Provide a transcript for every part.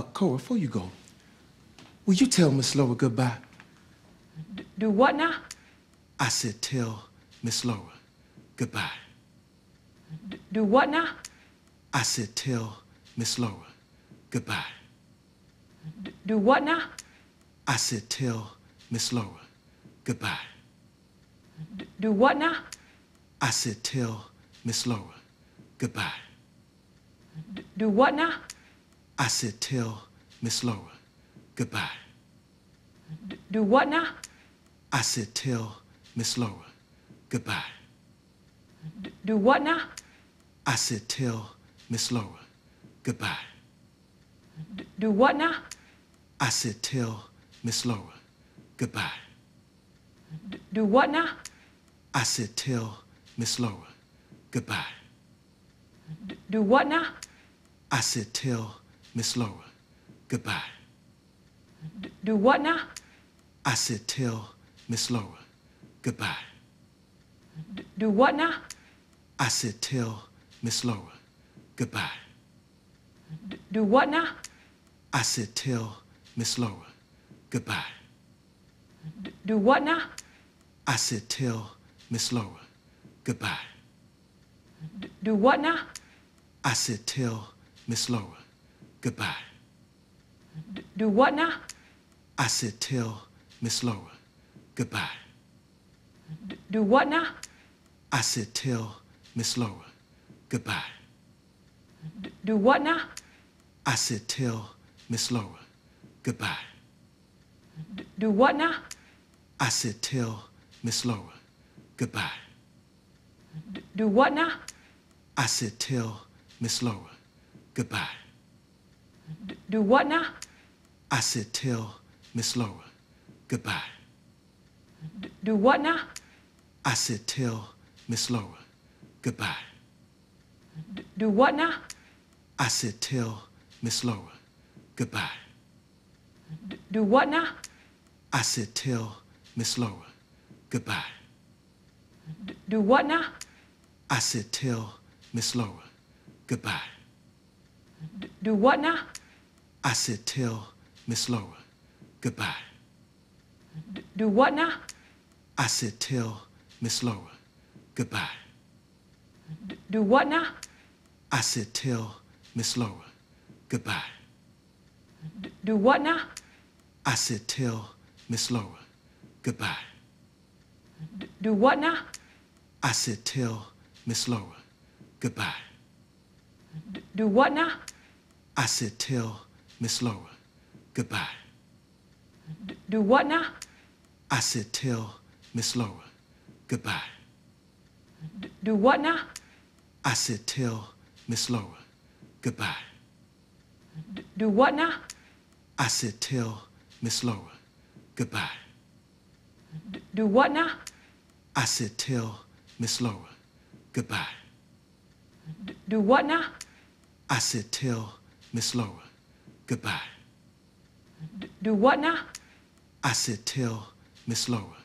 Cora, before you go, will you tell Miss Laura goodbye? Do what now? I said tell Miss Laura goodbye. Do what now? I said tell Miss Laura goodbye. Do what now? I said tell Miss Laura goodbye. Do what now? I said tell Miss Laura goodbye. Do what now? I said tell Miss Laura goodbye. Do what now? I said tell Miss Laura goodbye. Do what now? I said tell Miss Laura goodbye. Do what now? I said tell Miss Laura goodbye. Do what now? I said tell Miss Laura goodbye. Do what now? I said tell Miss Laura goodbye. Do what now? I said tell Miss Laura goodbye. Do what now? I said tell Miss Laura goodbye. Do what now? I said tell Miss Laura goodbye. Do what now? I said tell Miss Laura goodbye. Do what now? I said tell Miss Laura goodbye. Do what now? I said tell Miss Laura goodbye. Do what now? I said tell Miss Laura goodbye. Do what now? I said tell Miss Laura goodbye. Do what now? I said tell Miss Laura goodbye. Do what now? I said tell Miss Laura goodbye. Do what now? I said tell Miss Laura goodbye. Do what now? I said tell Miss Laura goodbye. Do what now? I said tell Miss Laura goodbye. Do what now? I said tell Miss Laura goodbye. Do what now? I said tell Miss Laura goodbye. Do what now? I said tell Miss Laura goodbye. Do what now? I said tell Miss Laura goodbye. Do what now? I said tell Miss Laura goodbye. Do what now? I said tell Miss Laura goodbye. Do what now? I said tell Miss Laura goodbye. Do what now? I said tell Miss Laura goodbye. Do what now? I said tell Miss Laura goodbye. Do what now? I said tell Miss Laura goodbye. Do what now? I said tell Miss Laura goodbye. Do what now? I said tell Miss Laura goodbye. Do what now? I said tell Miss Laura goodbye. Do what now? I said tell Miss Laura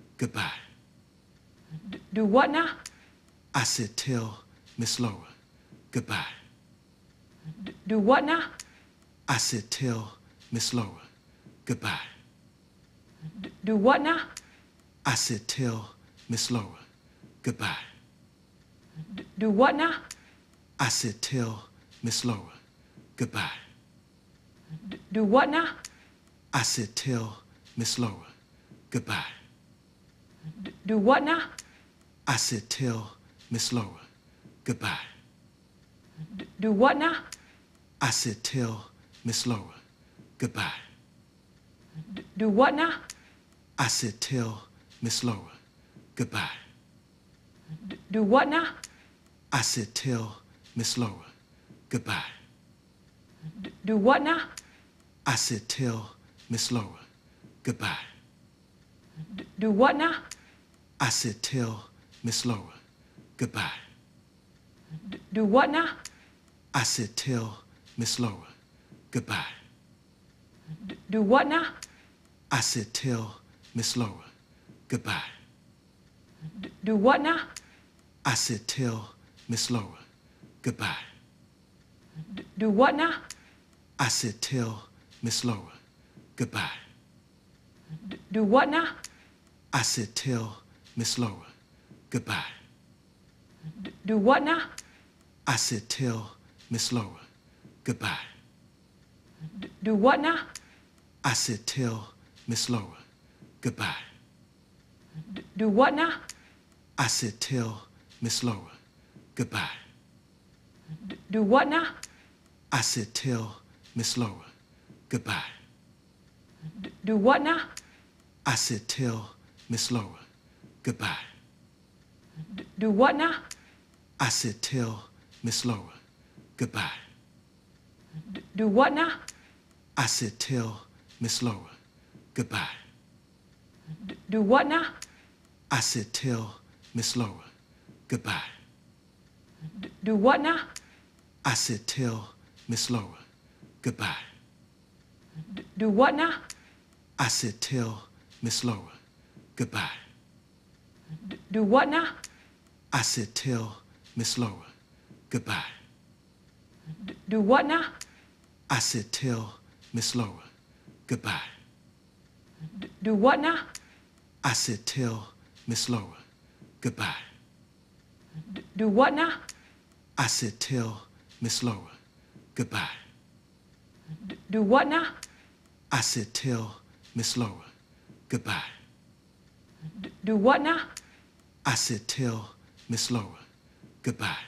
goodbye. Do what now? I said tell Miss Laura goodbye. Do what now? I said tell Miss Laura goodbye. Do what now? I said tell Miss Laura goodbye. Do what now? I said tell Miss Laura goodbye. Do what now? I said tell Miss Laura goodbye. Do what now? I said tell Miss Laura goodbye. Do what now? I said tell Miss Laura goodbye. Do what now? I said tell Miss Laura goodbye. Do what now? I said tell Miss Laura goodbye. Do what now? I said tell Miss Laura goodbye. Do what now? I said tell Miss Laura goodbye. Do what now? I said tell Miss Laura goodbye. Do what now? I said tell Miss Laura goodbye. Do what now? I said tell Miss Laura goodbye. Do what now? I said tell Miss Laura goodbye. Do what now? I said tell Miss Laura goodbye. Do what now? I said tell Miss Laura goodbye. Do what now? I said tell Miss Laura goodbye. Do what now? I said tell Miss Laura goodbye. Do what now? I said tell Miss Laura goodbye. Do what now? I said tell Miss Laura goodbye. Do what now? I said tell Miss Laura goodbye. Do what now? I said tell Miss Laura goodbye. Do what now? I said tell Miss Laura goodbye. Do what now? I said tell Miss Laura goodbye. Do what now? I said tell Miss Laura goodbye. Do what now? I said tell Miss Laura goodbye. Do what now? I said tell Miss Laura goodbye. Do what now? I said tell Miss Laura goodbye. Do what now? I said tell Miss Laura goodbye. Do what now? I said tell Miss Laura goodbye. Do what now? I said tell Miss Laura goodbye.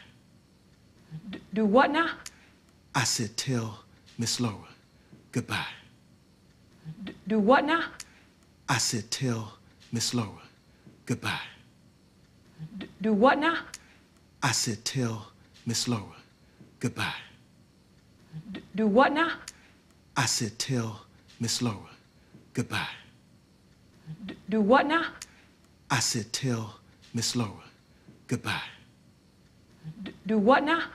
Do what now? I said tell Miss Laura goodbye. Do what now? I said tell Miss Laura goodbye. Do what now? I said tell Miss Laura goodbye. Do what now? I said tell Miss Laura goodbye. Do what now? I said tell Miss Laura goodbye. Do what now?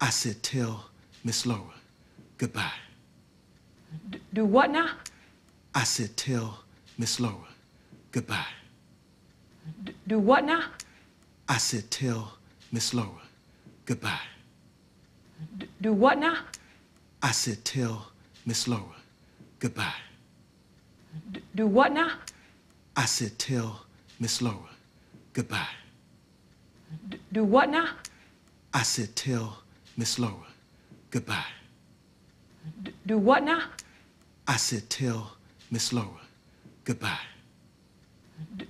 I said tell Miss Laura goodbye. Do what now? I said tell Miss Laura goodbye. Do what now? I said tell Miss Laura goodbye. Do what now? I said tell Miss Laura goodbye. Do what now? I said tell Miss Laura goodbye. Do what now? I said tell Miss Laura goodbye. Do what now? I said tell Miss Laura goodbye. Do what now? I said tell Miss Laura goodbye.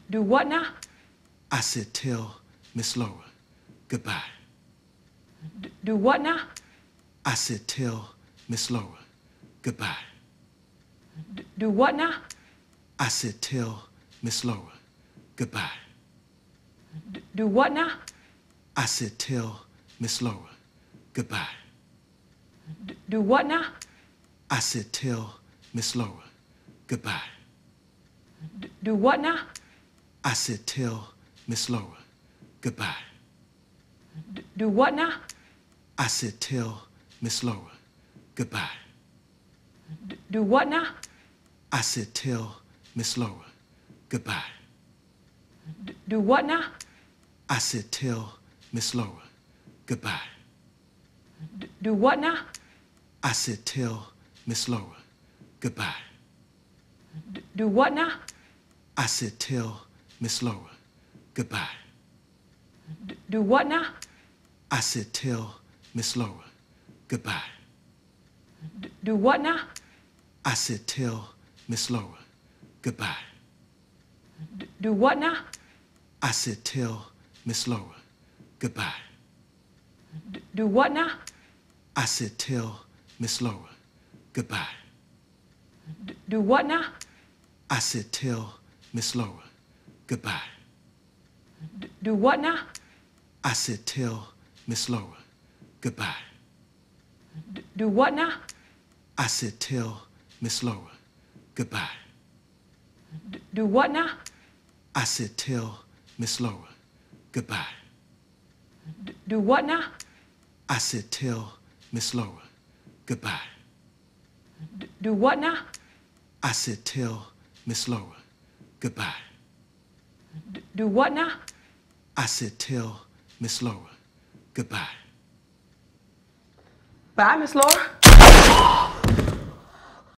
Do what now? I said tell Miss Laura goodbye. Do what now? I said tell Miss Laura goodbye. Do what now? I said tell Miss Laura goodbye. Do what now? I said tell Miss Laura goodbye. Do what now? I said tell Miss Laura goodbye. Do what now? I said tell Miss Laura goodbye. Do what now? I said tell Miss Laura goodbye. Do what now? I said tell Miss Laura goodbye. Do what now? I said tell Miss Laura goodbye. Do what now? I said tell Miss Laura goodbye. Do what now? I said tell Miss Laura goodbye. Do what now? I said tell Miss Laura goodbye. Do what now? I said tell Miss Laura goodbye. Do what now? I said tell Miss Laura goodbye. Do what now? I said tell Miss Laura goodbye. Do what now? I said tell Miss Laura goodbye. Do what now? I said tell Miss Laura goodbye. Do what now? I said tell Miss Laura goodbye. Do what now? I said tell Miss Laura goodbye. Do what now? I said tell Miss Laura goodbye. Do what now? I said tell Miss Laura goodbye. Bye, Miss Laura.